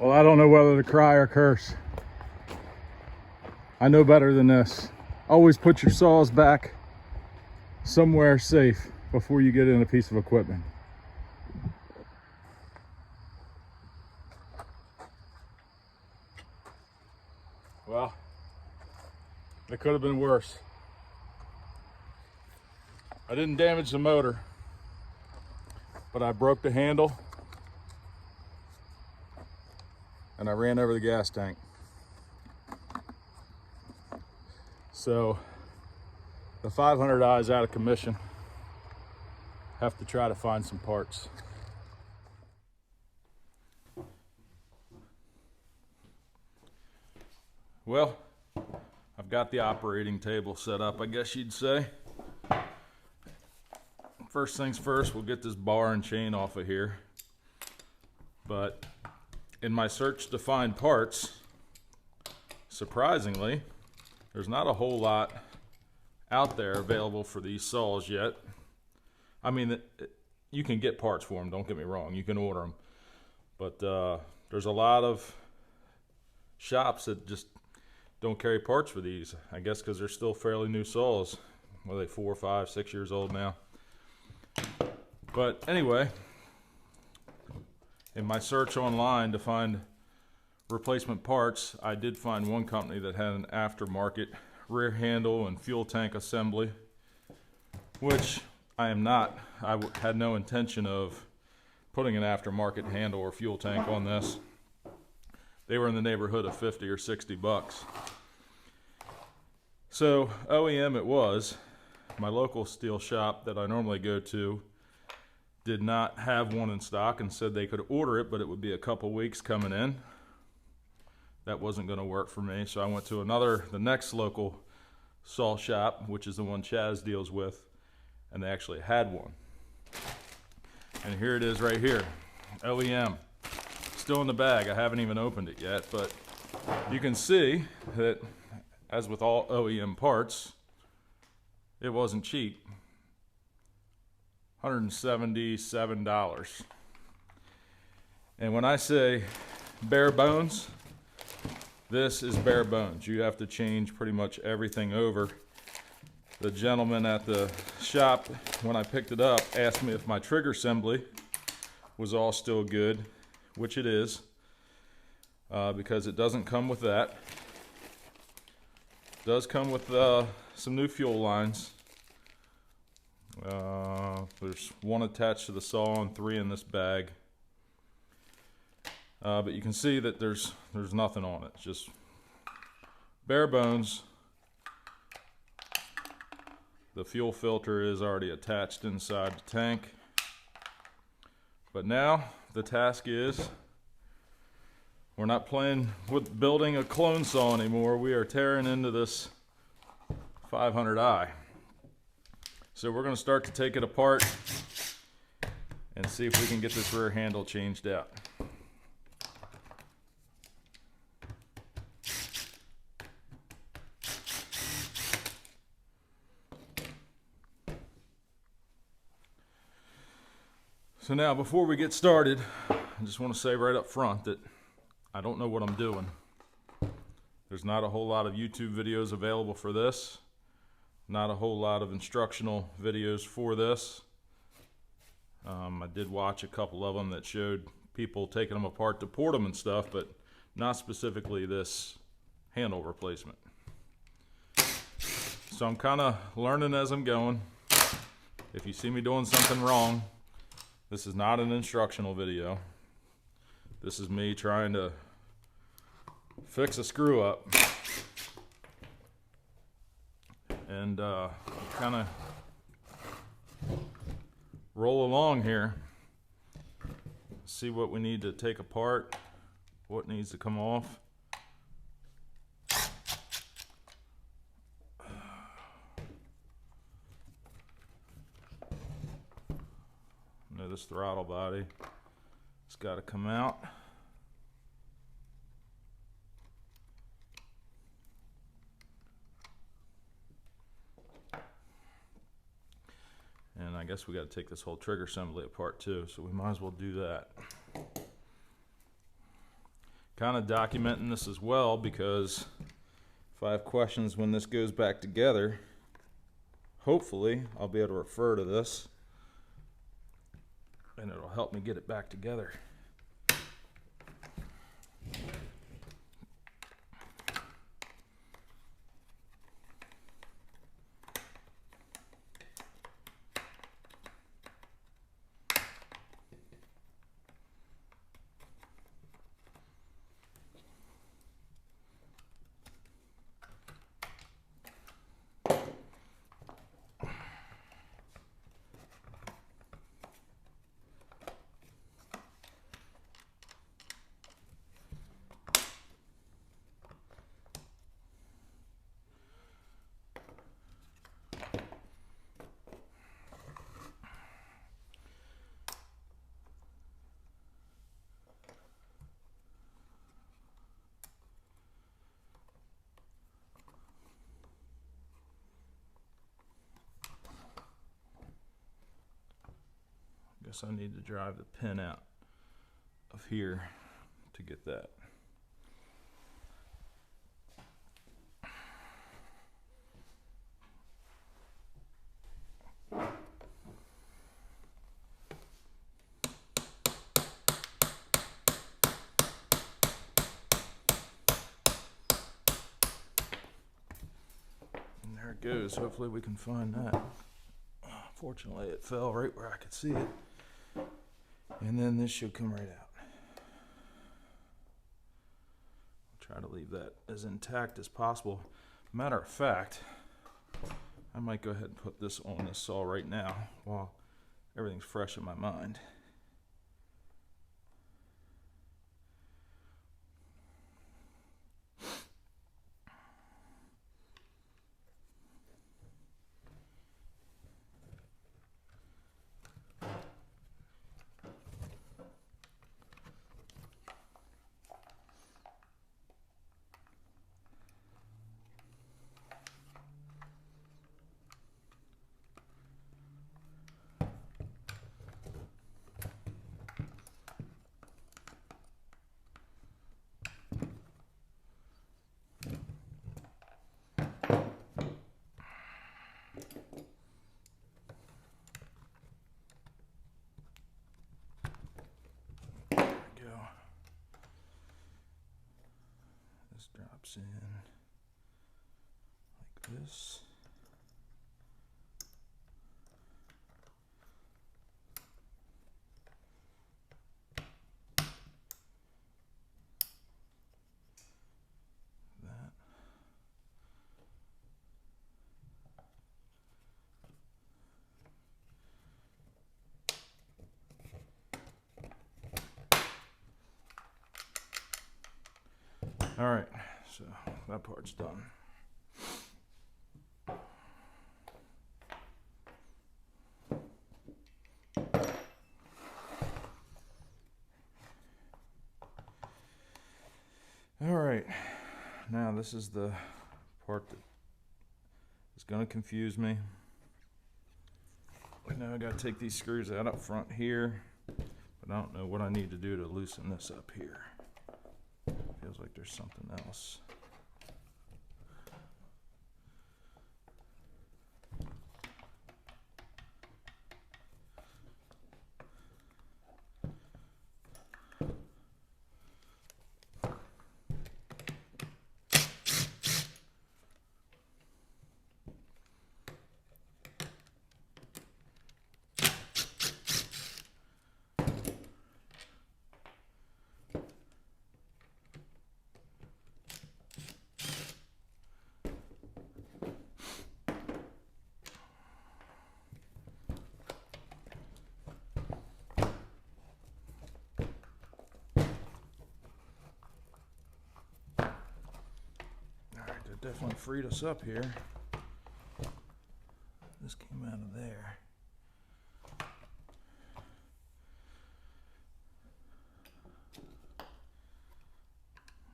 Well, I don't know whether to cry or curse. I know better than this. Always put your saws back somewhere safe before you get in a piece of equipment. Well, it could have been worse. I didn't damage the motor, but I broke the handle and I ran over the gas tank. So the 500i is out of commission. Have to try to find some parts. Well, I've got the operating table set up, I guess you'd say. First things first, we'll get this bar and chain off of here. But in my search to find parts, surprisingly, there's not a whole lot out there available for these saws yet. I mean, you can get parts for them, don't get me wrong, you can order them. But there's a lot of shops that just don't carry parts for these. I guess because they're still fairly new saws. What are they, 4, 5, 6 years old now? But anyway, in my search online to find replacement parts, I did find one company that had an aftermarket rear handle and fuel tank assembly, which I am not. I had no intention of putting an aftermarket handle or fuel tank on this. They were in the neighborhood of 50 or 60 bucks. So OEM it was. My local Stihl shop that I normally go to did not have one in stock and said they could order it, but it would be a couple weeks coming in. That wasn't going to work for me, so I went to the next local saw shop, which is the one Chaz deals with, and they actually had one. And here it is right here, OEM. Still in the bag. I haven't even opened it yet, but you can see that, as with all OEM parts, it wasn't cheap. $177. And when I say bare bones, this is bare bones. You have to change pretty much everything over. The gentleman at the shop, when I picked it up, asked me if my trigger assembly was all still good, which it is, because it doesn't come with that. It does come with some new fuel lines. There's one attached to the saw and 3 in this bag. But you can see that there's nothing on it. It's just bare bones. The fuel filter is already attached inside the tank. But now the task is, we're not playing with building a clone saw anymore. We are tearing into this 500i. So we're going to start to take it apart and see if we can get this rear handle changed out. So now, before we get started, I just want to say right up front that I don't know what I'm doing. There's not a whole lot of YouTube videos available for this. Not a whole lot of instructional videos for this. I did watch a couple of them that showed people taking them apart to port them and stuff, but not specifically this handle replacement. So I'm kind of learning as I'm going. If you see me doing something wrong, this is not an instructional video. This is me trying to fix a screw up. And kind of roll along here, see what we need to take apart, what needs to come off. Now this throttle body, it's got to come out. And I guess we got to take this whole trigger assembly apart too, so we might as well do that. kind of documenting this as well, because if I have questions when this goes back together, hopefully I'll be able to refer to this and it'll help me get it back together. Guess I need to drive the pin out of here to get that. And there it goes. Hopefully we can find that. Fortunately, it fell right where I could see it. And then this should come right out. I'll try to leave that as intact as possible. Matter of fact, I might go ahead and put this on this saw right now while everything's fresh in my mind. This drops in like this. That. All right, so that part's done. All right, now this is the part that is going to confuse me. Now I got to take these screws out up front here, but I don't know what I need to do to loosen this up here. Feels like there's something else. Definitely freed us up here. This came out of there.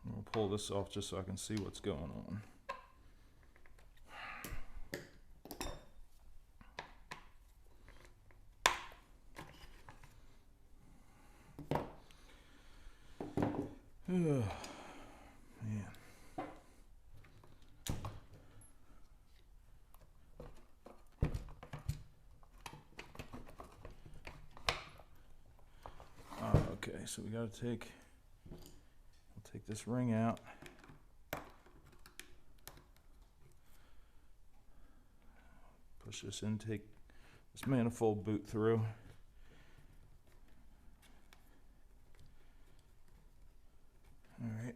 We'll pull this off just so I can see what's going on. Ugh. so we gotta we'll take this ring out. Push this intake, this manifold boot through. All right.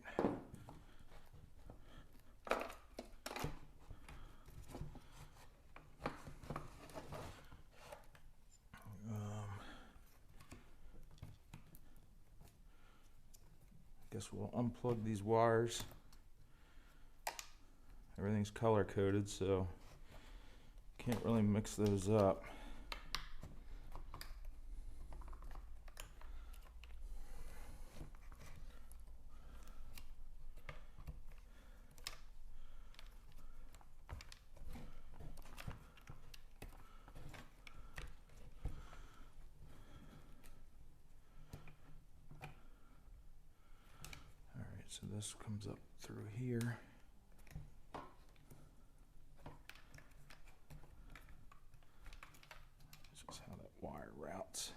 Guess we'll unplug these wires. Everything's color coded, so can't really mix those up. So this comes up through here. This is how that wire routes.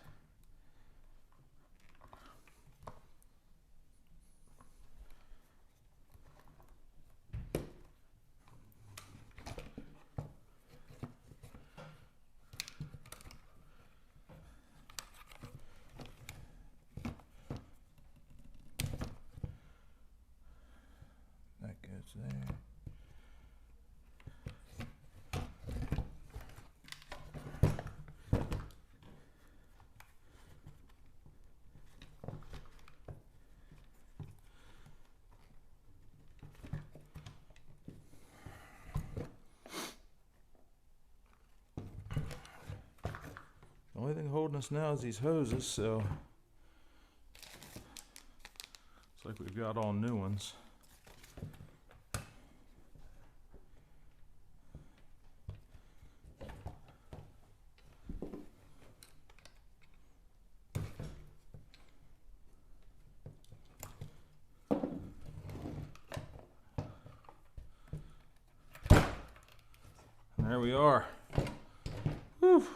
That goes there. The only thing holding us now is these hoses, so it's like we've got all new ones. And there we are. Whew.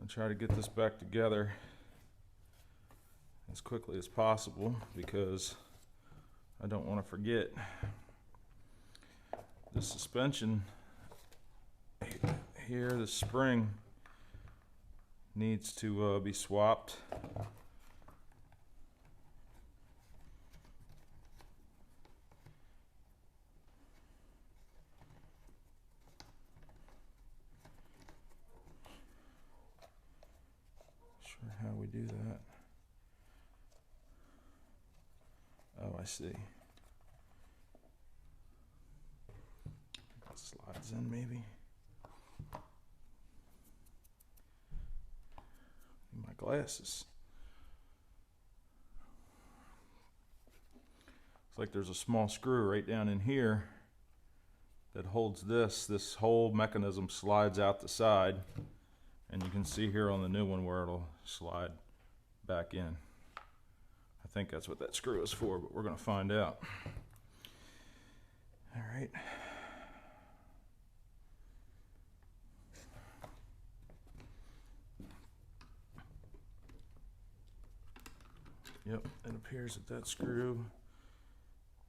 I'll try to get this back together as quickly as possible because I don't want to forget. The suspension here, the spring, needs to be swapped. Sure how we do that. Oh, I see. That slides in maybe. My glasses. Looks like there's a small screw right down in here that holds this. This whole mechanism slides out the side, and you can see here on the new one where it'll slide back in. I think that's what that screw is for, but we're going to find out. All right. Yep, it appears that that screw,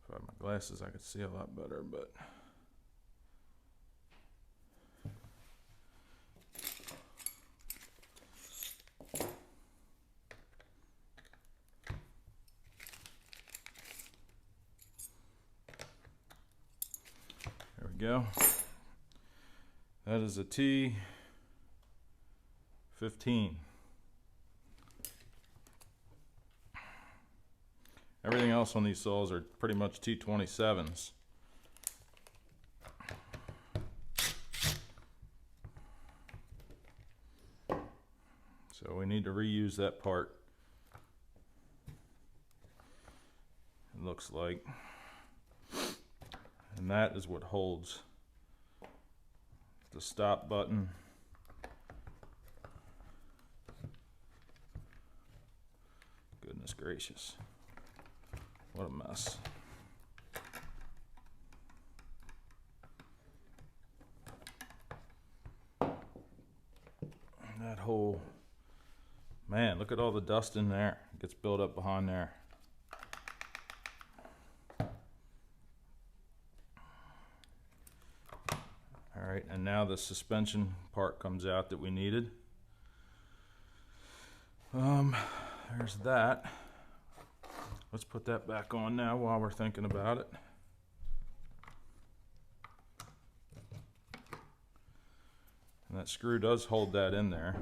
if I had my glasses I could see a lot better, but there we go. That is a T15. Everything else on these saws are pretty much T27s. So we need to reuse that part. It looks like. And that is what holds the stop button. Goodness gracious. What a mess. That whole Man, look at all the dust in there. It gets built up behind there. All right, and now the suspension part comes out that we needed. There's that. Let's put that back on now while we're thinking about it. And that screw does hold that in there.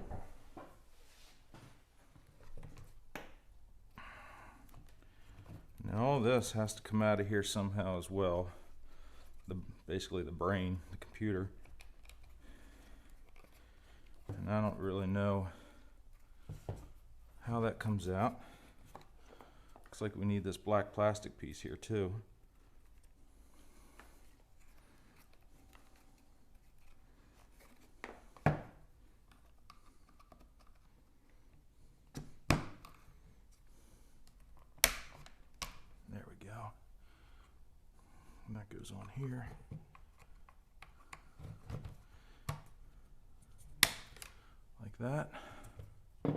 Now all this has to come out of here somehow as well. Basically the brain, the computer. And I don't really know how that comes out. Looks like we need this black plastic piece here too. There we go. And that goes on here. Like that. I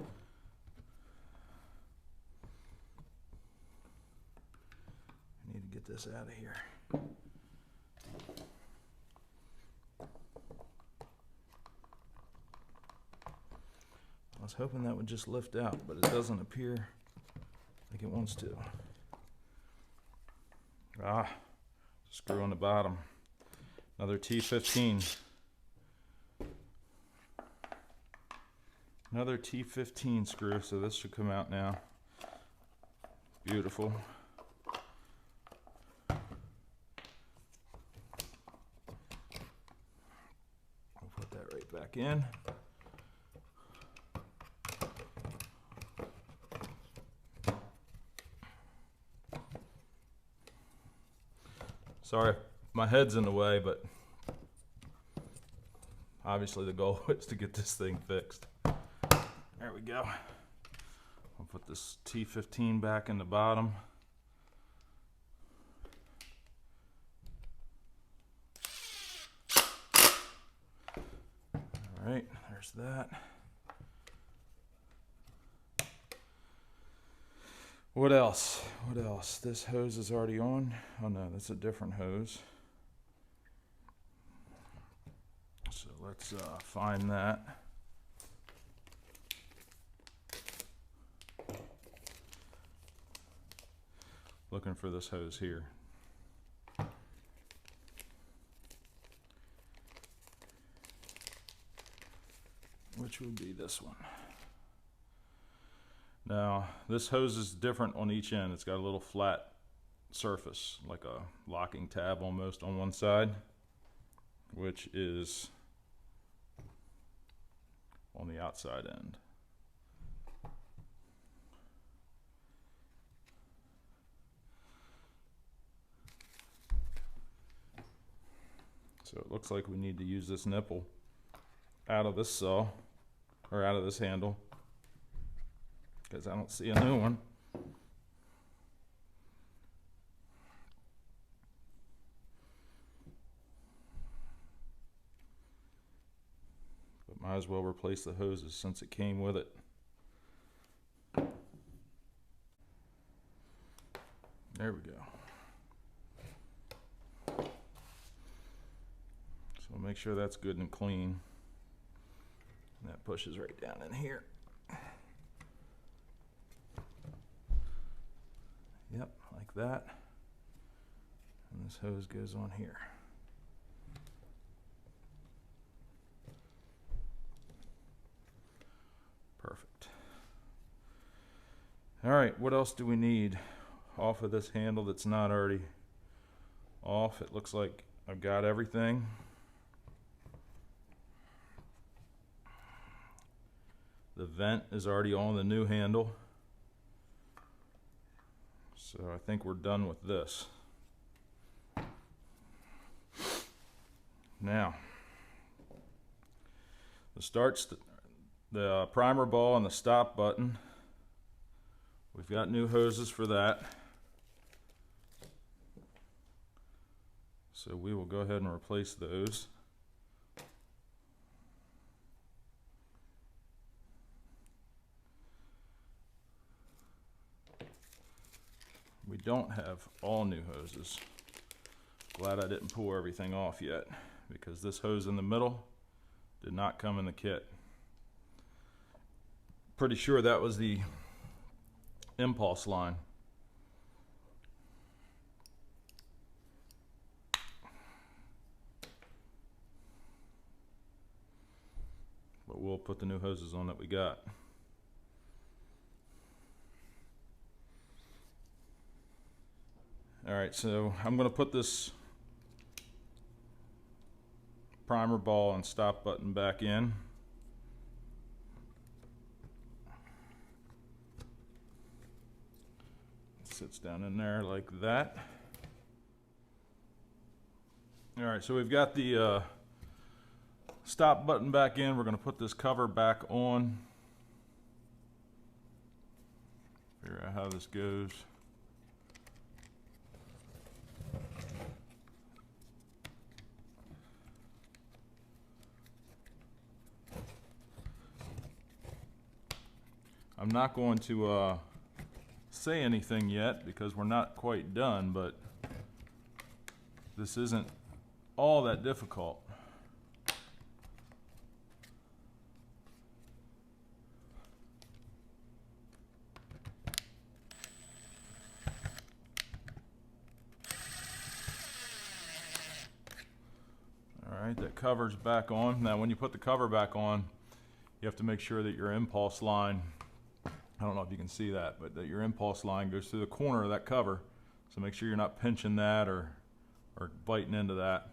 need to get this out of here. I was hoping that would just lift out, but it doesn't appear like it wants to. Ah, screw on the bottom. Another T15. Another T15 screw, so this should come out now. Beautiful. I'll put that right back in. Sorry, my head's in the way, but obviously the goal is to get this thing fixed. There we go. I'll put this T15 back in the bottom. All right, there's that. What else? What else? This hose is already on. Oh no, that's a different hose. So let's find that. Looking for this hose here. Which would be this one. Now, this hose is different on each end. It's got a little flat surface, like a locking tab almost on one side, which is on the outside end. So it looks like we need to use this nipple out of this saw, or out of this handle, because I don't see a new one. But might as well replace the hoses since it came with it. There we go. So make sure that's good and clean. And that pushes right down in here. Yep, like that. And this hose goes on here. Perfect. All right, what else do we need off of this handle that's not already off? It looks like I've got everything. The vent is already on the new handle. So I think we're done with this. Now, the primer ball and the stop button. We've got new hoses for that. So we will go ahead and replace those. don't have all new hoses. Glad I didn't pull everything off yet, because this hose in the middle did not come in the kit. Pretty sure that was the impulse line. But we'll put the new hoses on that we got. Alright, so I'm going to put this primer ball and stop button back in. It sits down in there like that. Alright, so we've got the stop button back in. We're going to put this cover back on. Figure out how this goes. I'm not going to say anything yet because we're not quite done, but this isn't all that difficult. Alright, that cover's back on. Now when you put the cover back on, you have to make sure that your impulse line, I don't know if you can see that, but that your impulse line goes through the corner of that cover. So make sure you're not pinching that or biting into that.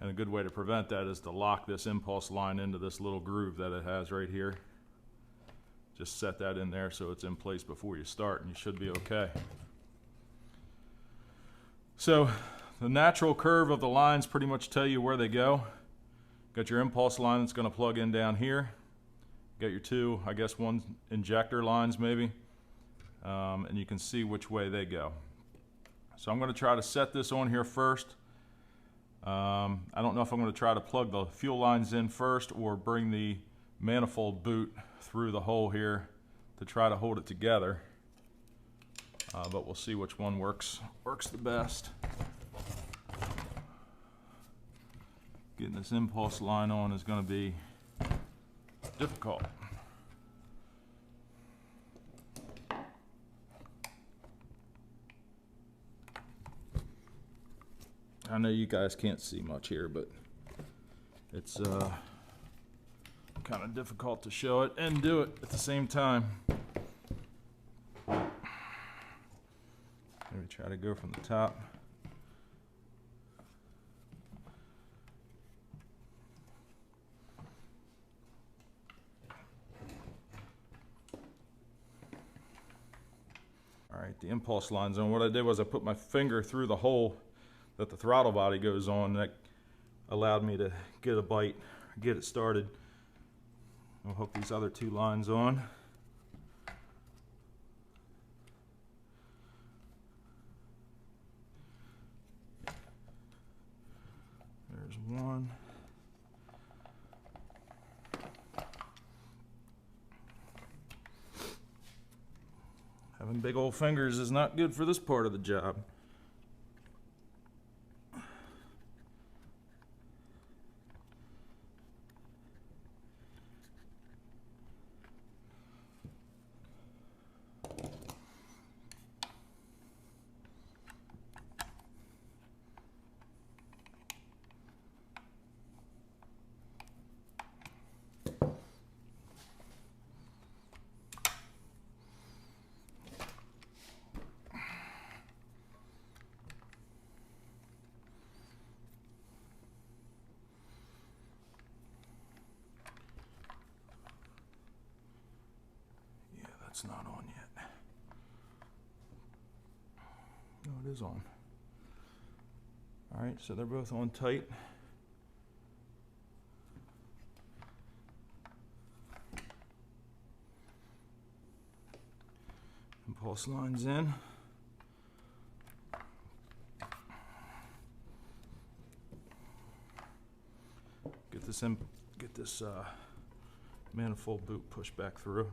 And a good way to prevent that is to lock this impulse line into this little groove that it has right here. Just set that in there so it's in place before you start, and you should be okay. So the natural curve of the lines pretty much tell you where they go. Got your impulse line that's going to plug in down here. Got your two, I guess one injector lines maybe, and you can see which way they go. So I'm going to try to set this on here first. I don't know if I'm going to try to plug the fuel lines in first or bring the manifold boot through the hole here to try to hold it together, but we'll see which one works the best. Getting this impulse line on is going to be difficult. I know you guys can't see much here, but it's kind of difficult to show it and do it at the same time. Maybe try to go from the top. Alright, the impulse line's on. What I did was I put my finger through the hole that the throttle body goes on. That allowed me to get a bite, get it started. I'll hook these other two lines on. There's one. Having big old fingers is not good for this part of the job. It's not on yet. No, it is on. All right, so they're both on tight. Impulse lines in. Get this manifold boot pushed back through.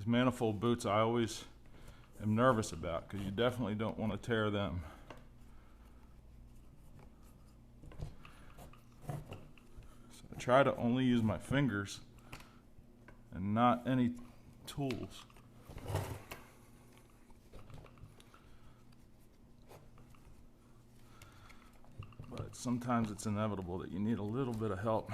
manifold boots I always am nervous about, because you definitely don't want to tear them. So I try to only use my fingers and not any tools. But sometimes it's inevitable that you need a little bit of help.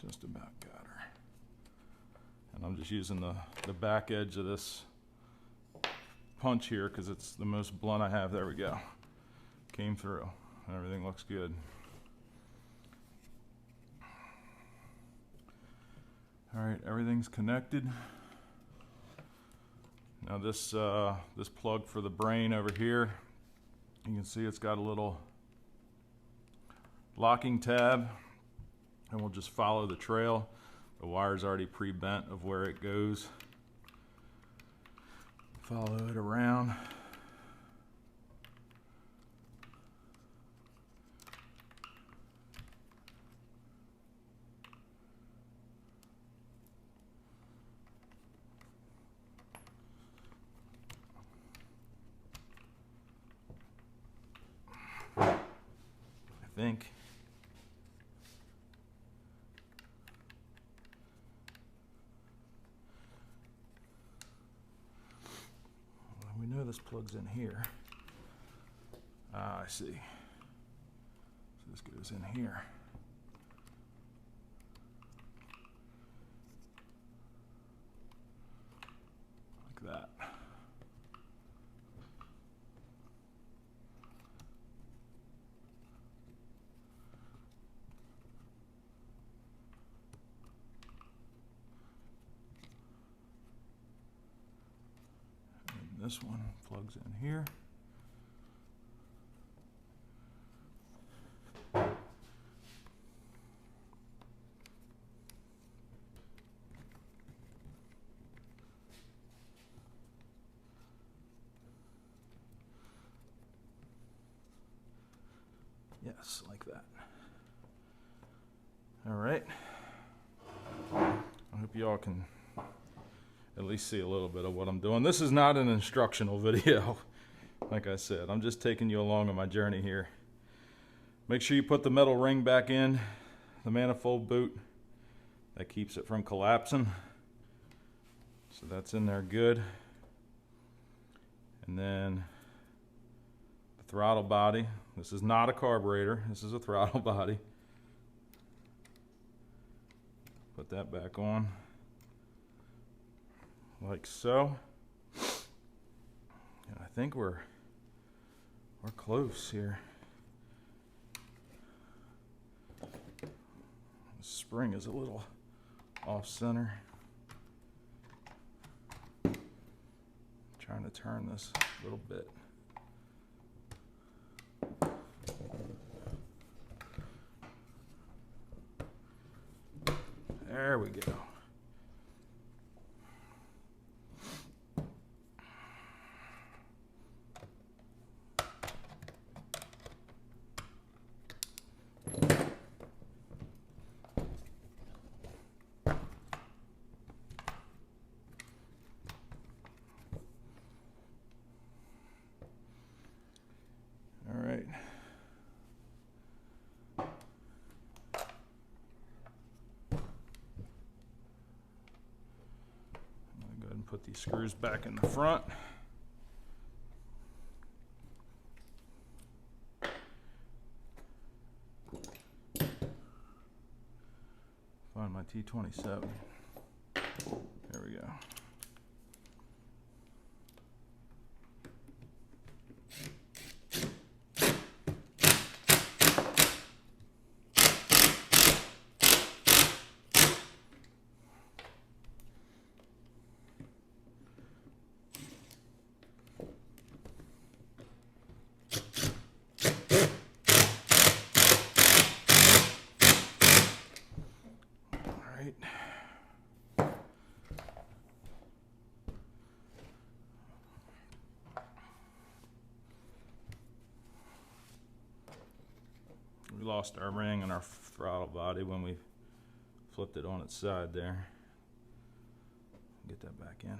Just about got her. And I'm just using the back edge of this punch here because it's the most blunt I have. There we go. Came through. Everything looks good. All right, everything's connected. Now this this plug for the brain over here, you can see it's got a little locking tab, and we'll just follow the trail. The wire's already pre-bent of where it goes. Follow it around. I think. Well, we know this plugs in here. Ah, I see. So this goes in here. Like that. This one plugs in here. Yes, like that. All right. I hope you all can at least see a little bit of what I'm doing. This is not an instructional video. Like I said, I'm just taking you along on my journey here. Make sure you put the metal ring back in the manifold boot. That keeps it from collapsing. So that's in there good. And then the throttle body. This is not a carburetor. This is a throttle body. Put that back on. Like so. And I think we're close here. The spring is a little off center. Trying to turn this a little bit. There we go. Put these screws back in the front. Find my T27. There we go. right. We lost our ring and our throttle body when we flipped it on its side there. Get that back in.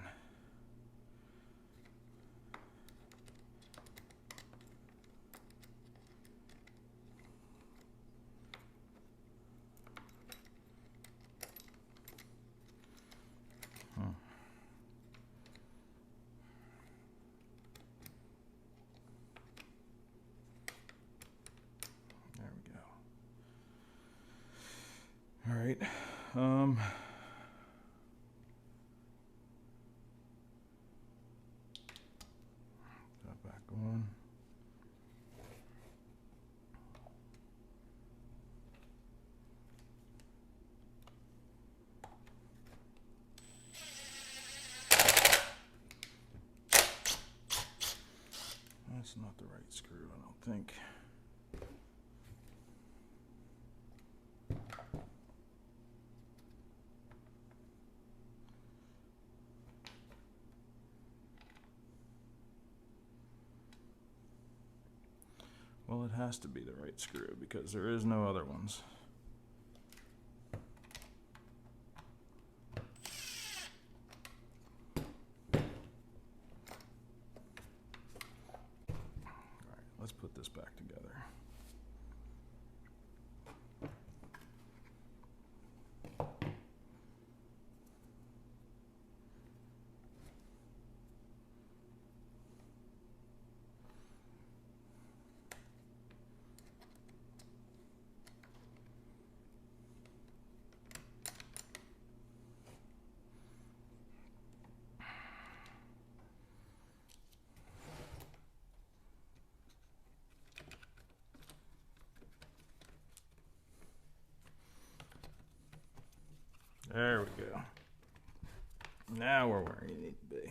There we go. All right. That back on. That's not the right screw, I don't think. Well, it has to be the right screw because there is no other ones. All right, let's put this back together. There we go. Now we're where you need to be.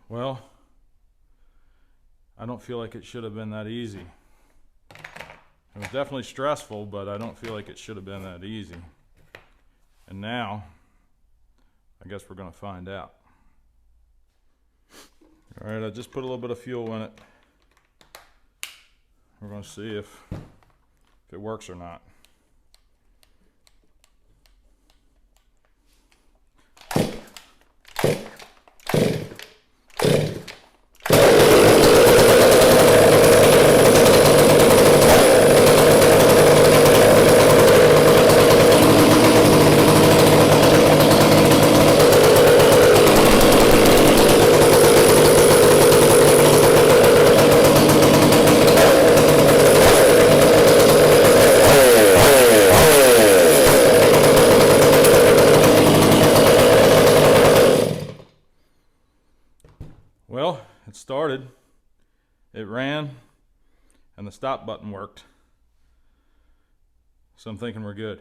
Well, I don't feel like it should have been that easy. It was definitely stressful, but I don't feel like it should have been that easy. And now, I guess we're going to find out. All right, I just put a little bit of fuel in it. We're going to see if it works or not. Well, it started, it ran, and the stop button worked. So I'm thinking we're good.